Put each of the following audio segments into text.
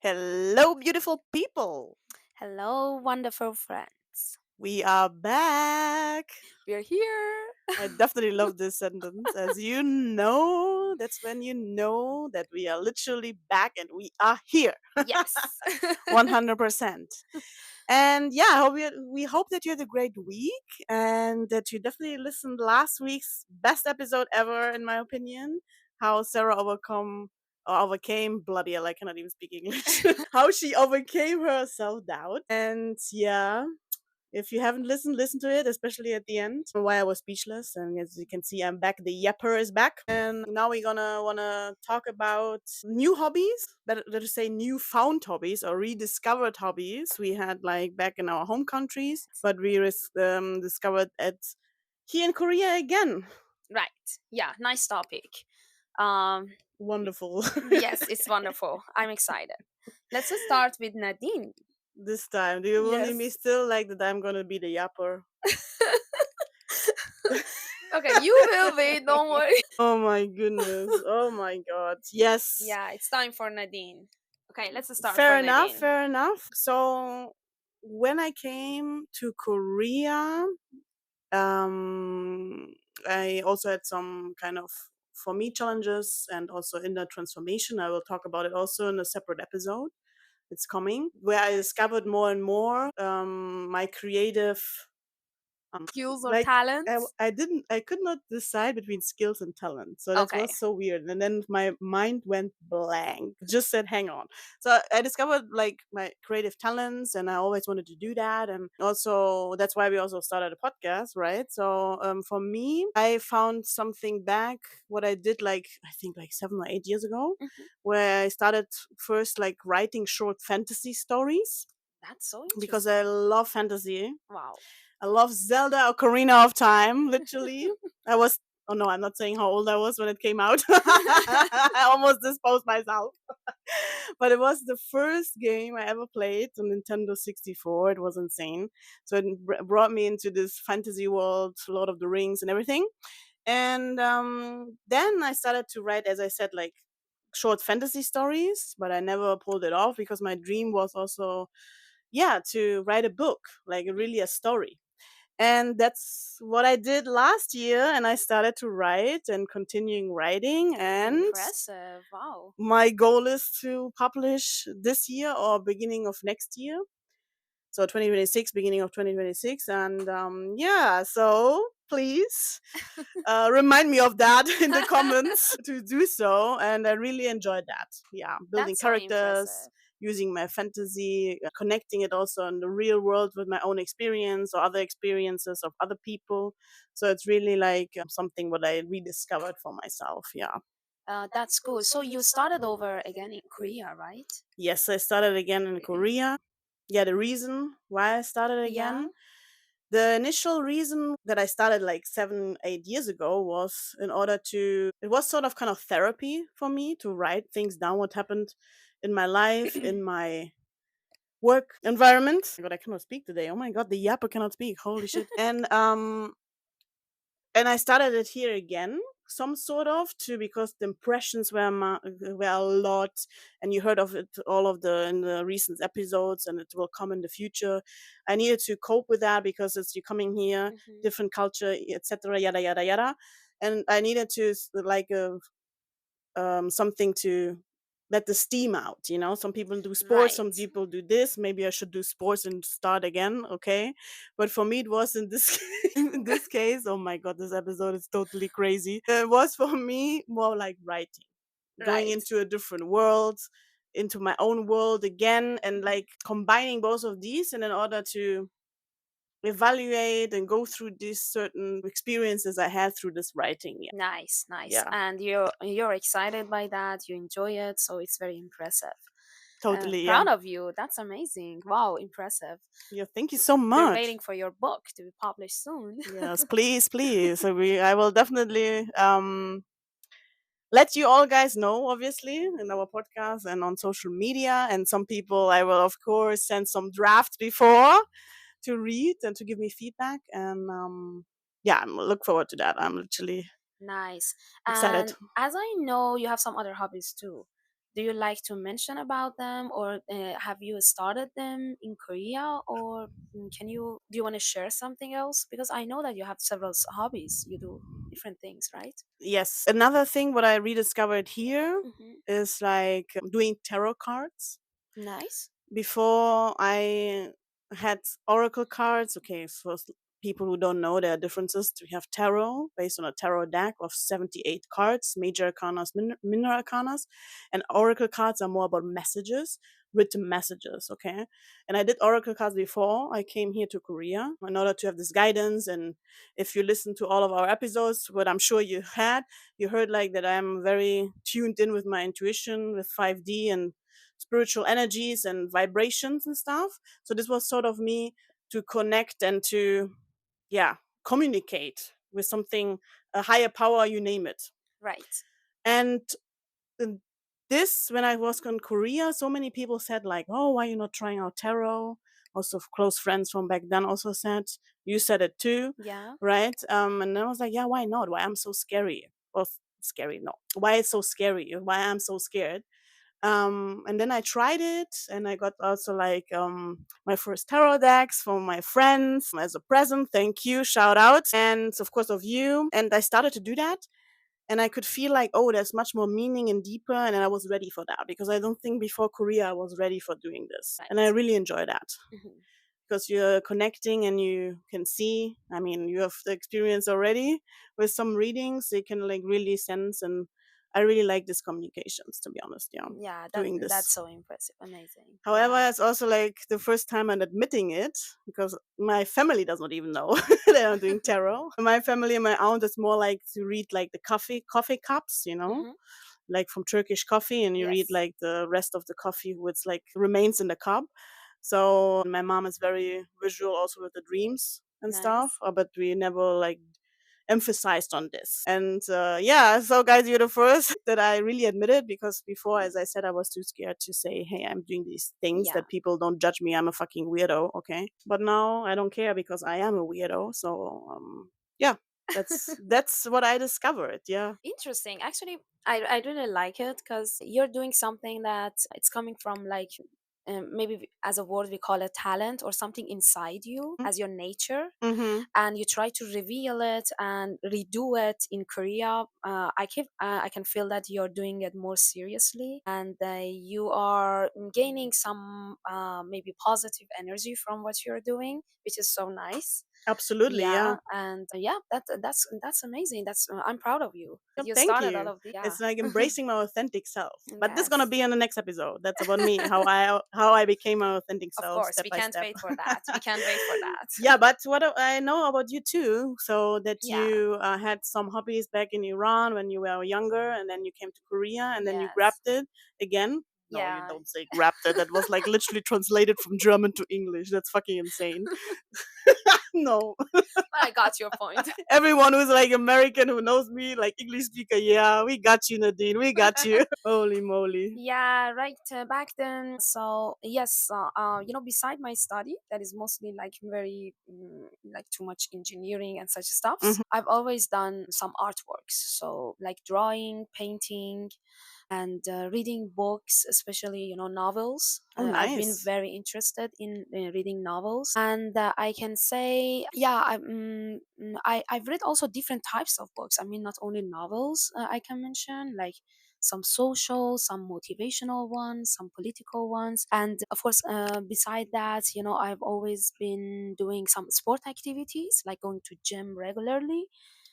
Hello, beautiful people. Hello, wonderful friends. We are back. We're here. I definitely love this sentence. As you know, that's when you know that we are literally back and we are here. Yes. 100%. And yeah, we hope that you had a great week and that you definitely listened last week's best episode ever, in my opinion. How Sarah overcame bloody hell, I cannot even speak English. How she overcame her self doubt. And yeah, if you haven't listened, listen to it, especially at the end. Why I was speechless, and as you can see, I'm back. The yapper is back, and now we're gonna wanna talk about new hobbies. Better to say, new found hobbies or rediscovered hobbies we had like back in our home countries, but we discovered at here in Korea again. Right. Yeah, nice topic. Um, Wonderful. yes, it's wonderful. I'm excited. Let's just start with Nadine. This time, do you believe me Yes. still like that I'm gonna be the yapper? Okay, you will be, don't worry. Oh my goodness. Oh my god. Yes. Yeah, it's time for Nadine. Okay, let's start for Fair enough, Nadine. fair enough. So when I came to Korea, um I also had some kind of for me challenges and also inner transformation. I will talk about it also in a separate episode. It's coming where I discovered more and more my creative Skills or like talents? I could not decide between skills and talent, so that Okay. was so weird. And then my mind went blank, just said hang on. So I discovered like my creative talents, and I always wanted to do that. And also that's why we also started a podcast, right? So for me, I found something back what I did like I think like 7 or 8 years ago, Mhm. where I started first like writing short fantasy stories That's so because I interesting. love fantasy. Wow. I love Zelda Ocarina of Time, literally. I was, oh no, I'm not saying how old I was when it came out. I almost disposed myself. But it was the first game I ever played on Nintendo 64. It was insane. So it brought me into this fantasy world, Lord of the Rings and everything. And then I started to write, as I said, like short fantasy stories, but I never pulled it off because my dream was also, yeah, to write a book, like really a story. And that's what I did last year. And I started to write and continuing writing. And Impressive. Wow. my goal is to publish this year or beginning of next year. So 2026, beginning of 2026. And yeah, so please remind me of that in the comments to do so. And I really enjoyed that. Yeah, building That's so characters, impressive. using my fantasy, connecting it also in the real world with my own experience or other experiences of other people. So it's really like something what I rediscovered for myself. Yeah. That's cool. So you started over again in Korea, right? Yes, I started again in Korea. Yeah, the reason why I started Yeah. again, the initial reason that I started like 7, 8 years ago was in order to, it was sort of kind of therapy for me to write things down, what happened in my life, in my work environment. Oh my God, I cannot speak today. Oh my God, the yapper cannot speak. Holy shit. And I started it here again, some sort of too, because the impressions were a lot, and you heard of it all of the in the recent episodes, and it will come in the future. I needed to cope with that because it's you coming here, Hmm. different culture, etc., yada yada yada, and I needed to like something to let the steam out. You know, some people do sports, some Right. people do this. Maybe I should do sports and start again. Okay, but for me, it was in this in this case. Oh my god, this episode is totally crazy. It was for me more like writing, going Right. into a different world, into my own world again, and Mhm. like combining both of these, and in order to evaluate and go through these certain experiences I had through this writing. Yeah, Nice, nice. yeah, And you're excited by that. You enjoy it, so it's very impressive. totally. Yeah, Proud of you. That's amazing. Wow, impressive. yeah. Thank you so We're much. waiting for your book to be published soon. Yes, please, please. So I will definitely let you all guys know, obviously, in our podcast and on social media. And some people, I will of course send some drafts before to read and to give me feedback. And yeah, I'm look forward to that. I'm literally Nice. excited. And as I know, you have some other hobbies too. Do you like to mention about them, or have you started them in Korea, or can you do you want to share something else? Because I know that you have several hobbies. You do different things, right? Yes. Another thing what I rediscovered here Mm-hmm. is like doing tarot cards. Nice. Before I had oracle cards. Okay, for people who don't know, there are differences. We have tarot based on a tarot deck of 78 cards, major arcanas, minor arcanas, and oracle cards are more about messages, written messages. Okay, and I did oracle cards before I came here to Korea in order to have this guidance. And if you listen to all of our episodes, what I'm sure you heard like that I'm very tuned in with my intuition with 5D and spiritual energies and vibrations and stuff. So this was sort of me to connect and to, yeah, communicate with something, a higher power, you name it. Right. And uh, this, when I was in Korea, so many people said like, "Oh, why are you not trying out tarot?" Also, close friends from back then also said, "You said it too, Yeah. right?" And I was like, "Yeah, why not? Why I'm so scary? Or scary? No, why it's so scary? Why I'm so scared?" And then I tried it, and I got also like my first tarot decks from my friends as a present. Thank you, shout out, and of course of you. And I started to do that, and I could feel like, oh, there's much more meaning and deeper, and I was ready for that because I don't think before Korea I was ready for doing this, and I Right. really enjoy that Hmm. because you're connecting and you can see. I mean, you have the experience already with some readings, so you can like really sense. And I really like these communications, to be honest. Yeah, Yeah, doing that's this. so impressive. Amazing. However, Yeah. it's also like the first time I'm admitting it because my family does not even know that I'm doing tarot. My family and my aunt is more like to read like the coffee cups, Hmm. like from Turkish coffee, and you read Yes. like the rest of the coffee, which like remains in the cup. So my mom is very visual also with the dreams and stuff, Nice. but we never like emphasized on this. And yeah, so guys, you're the first that I really admitted because before, as I said, I was too scared to say, hey, I'm doing these things Yeah. that people don't judge me. I'm a fucking weirdo. Okay. But now I don't care because I am a weirdo. So, yeah, that's what I discovered. Yeah. Interesting. Actually, I really like it because you're doing something that it's coming from like maybe as a word we call it talent or something inside you as your nature, Mm-hmm. and you try to reveal it and redo it in Korea. I can feel that you're doing it more seriously, and you are gaining some maybe positive energy from what you're doing, which is so nice. Absolutely. Yeah, Yeah. and yeah, that's amazing. That's I'm proud of you that Yep, you thank started all you. of the yeah. It's like embracing my authentic self. But this is gonna Yes, be in the next episode. That's about me, how I became my authentic of self course. step We by can't step. wait for that. We can't wait for that. Yeah, but what I know about you too, so that Yeah. you had some hobbies back in Iran when you were younger, and then you came to Korea, and then you Yes. grabbed it again. No, you Yeah. don't say grabbed it. That was like literally translated from German to English. That's fucking insane. No. But I got your point. Everyone who's like American who knows me, like English speaker, yeah, we got you, Nadine. We got you. Holy moly. Yeah, right. Back then, so yes, beside my study, that is mostly like very like too much engineering and such stuff. Hmm. I've always done some artworks, so like drawing, painting, and reading books, especially novels. Oh, I've been nice. very interested in reading novels, and I can say, yeah, I've read also different types of books. I mean, not only novels. I can mention like some social, some motivational ones, some political ones. And of course, beside that, I've always been doing some sport activities, like going to gym regularly.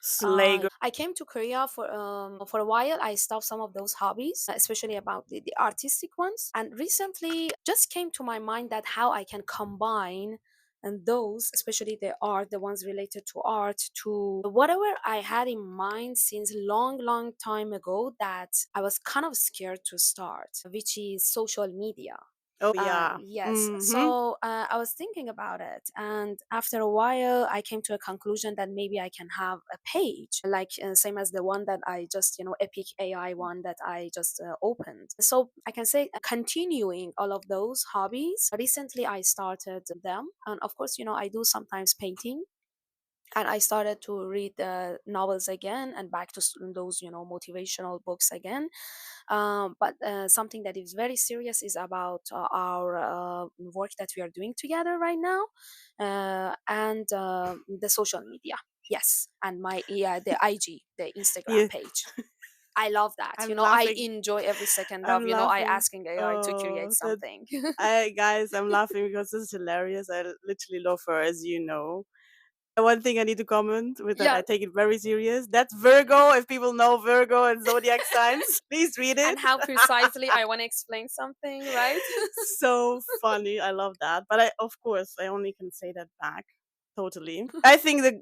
Slay girl. I came to Korea for a while. I stopped some of those hobbies, especially about the artistic ones. And recently, just came to my mind that how I can combine and those, especially the art, the ones related to art, to whatever I had in mind since long, long time ago that I was kind of scared to start, which is social media. Oh, yeah. Yes. Hmm. So I was thinking about it. And after a while, I came to a conclusion that maybe I can have a page, like same as the one that I just, Epic AI one that I just opened. So I can say continuing all of those hobbies. Recently, I started them. And of course, I do sometimes painting. and I started to read novels again and back to those motivational books again. But something that is very serious is about our work that we are doing together right now, and the social media. Yes, and my, yeah, the IG, the Instagram Yeah, page. I love that. I'm I laughing. enjoy every second I'm of I laughing. asking AI to create Oh, that something. I guys, I'm laughing because this is hilarious. I literally love her, as you know. One thing I need to comment with that, Yeah, I take it very serious. That's Virgo. If people know Virgo and zodiac signs, please read and it. how precisely I want to explain something, right? So funny. I love that. But of course, I only can say that back. Totally. I think that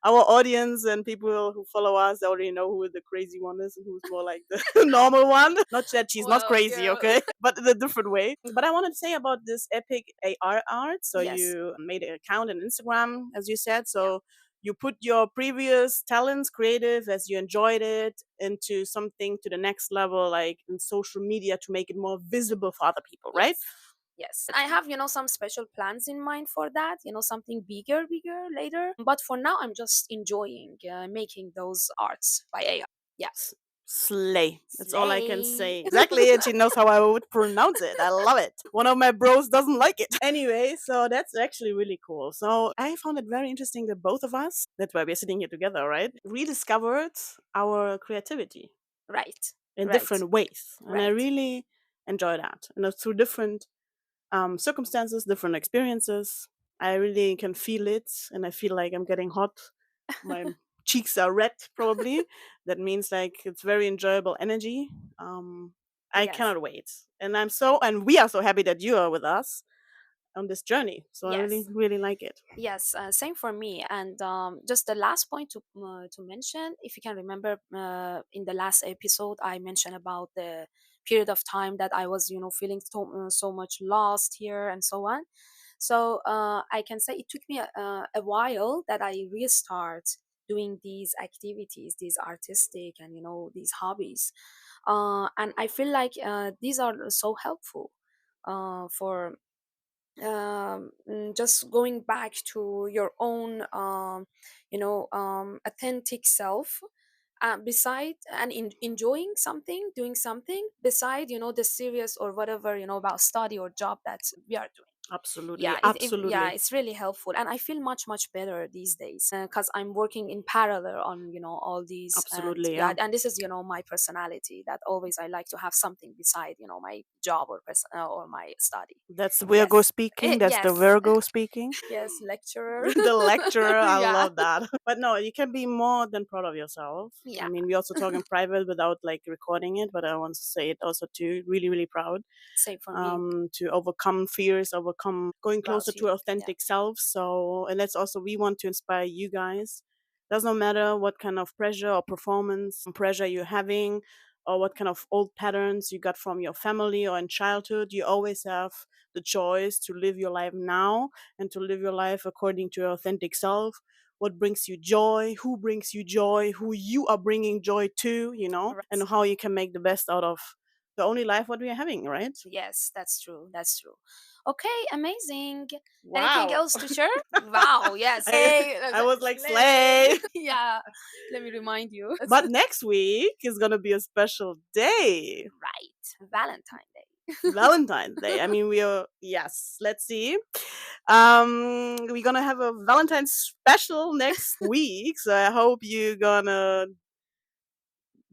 our audience and people who follow us already know who the crazy one is and who's more like the normal one. Not that she's not Well, crazy, yeah. okay? But in a different way. But I wanted to say about this epic AR art. So Yes. you made an account on Instagram, as you said. Yeah. So you put your previous talents, creative, as you enjoyed it, into something to the next level, like in social media to make it more visible for other people, right? Yes. Yes. I have, some special plans in mind for that, something bigger later. But for now, I'm just enjoying making those arts by AI. Yeah. Slay. That's all I can Slay. say. Exactly. And she knows how I would pronounce it. I love it. One of my bros doesn't like it. Anyway, so that's actually really cool. So I found it very interesting that both of us, that's why we're sitting here together, right? Rediscovered our creativity Right. in Right. different ways. And I Right. really enjoy that. And it's through different circumstances, different experiences. I really can feel it, and I feel like I'm getting hot. My cheeks are red, probably. That means like it's very enjoyable energy. Um, I Yes. cannot wait, and and we are so happy that you are with us on this journey. So I really, Yes. really like it. Yes, same for me. And just the last point to mention, if you can remember, in the last episode, I mentioned about the period of time that I was, feeling so much lost here and so on. So I can say it took me a while that I restart doing these activities, these artistic and these hobbies, and I feel like these are so helpful for just going back to your own authentic self, beside and enjoying something, doing something beside the serious or whatever about study or job that we are doing. Absolutely, Yeah, yeah, absolutely, it's really helpful, and I feel much better these days because I'm working in parallel on all these. And absolutely. yeah, Yeah, and this is my personality, that always I like to have something beside my job or or my study. that's Virgo Yes. speaking. That's the Yes. Virgo speaking. Yes, lecturer. The lecturer. I Yeah. love that. But no, you can be more than proud of yourself. I Yeah. mean, we also talk in private without like recording it, but I want to say it also too. Really, really proud Same for me. to overcome fears, overcome going closer About to you. Yeah. authentic self. So, and that's also, we want to inspire you guys. Doesn't matter what kind of pressure or performance pressure you're having, or what kind of old patterns you got from your family or in childhood. You always have the choice to live your life now and to live your life according to your authentic self. What brings you joy, who brings you joy, who you are bringing joy to, Right. and how you can make the best out of the only life what we are having, right? Yes, that's true. That's true. Okay, amazing. Anything Wow. else to share? Wow, yes. I, Hey, I was like, slay. slay. Yeah. Let me remind you. But next week is going to be a special day. Right. Valentine Day. Valentine's Day. I mean, we are, yes, let's see. We're gonna have a Valentine's special next week, so I hope you're gonna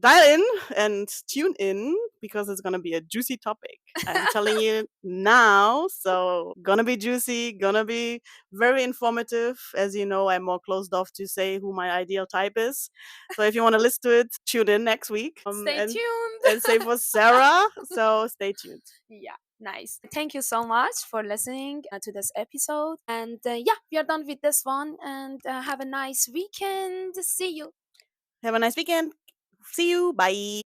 dial in and tune in because it's gonna be a juicy topic. I'm telling you now. So gonna be juicy, gonna be very informative. As you know, I'm more closed off to say who my ideal type is. So if you want to listen to it, tune in next week. Stay And tuned. say for Sarah. So stay tuned. Yeah, nice. Thank you so much for listening to this episode. And yeah, we are done with this one. And have a nice weekend. See you. Have a nice weekend. See you. Bye.